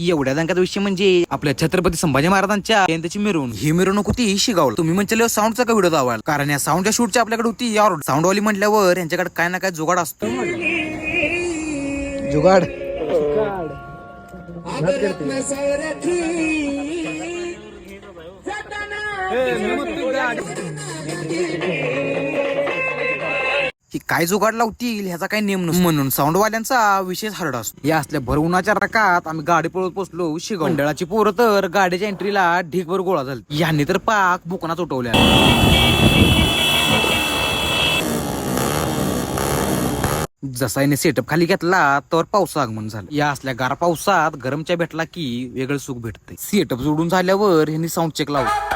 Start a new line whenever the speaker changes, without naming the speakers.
एवढ्या दंगाचा विषय म्हणजे आपल्या छत्रपती संभाजी महाराजांच्या जयंतीची मिरवणूक. ही मिरवणूक होती शिगावला. तुम्ही म्हणले साऊंडचा का व्हिडिओ दावाल, कारण या साऊंडच्या शूटची आपल्याकडे होती. यावर साऊंडवाली म्हटल्यावर यांच्याकडे काय ना काय जुगाड असतो. जुगाड ही काय जुगाड लावतील ह्याचा काही नेम नसतो, म्हणून साऊंडवाल्यांचा विशेष हार्ड असतो. या असल्या भर उन्हाच्या रकात आम्ही गाडी पळत पोहोचलो शिगाव. मंडळाची पोरं तर गाडीच्या एंट्रीला ढीगभर गोळा झाली. यांनी तर पाक बुकनाच उठवल्या. जसा याने सेटअप खाली घेतला तर पावसा आगमन झालं. या असल्या गार पावसात गरमच्या भेटला की वेगळं सुख भेटतंय. सेटअप जोडून झाल्यावर ह्यांनी साऊंड चेक लावला.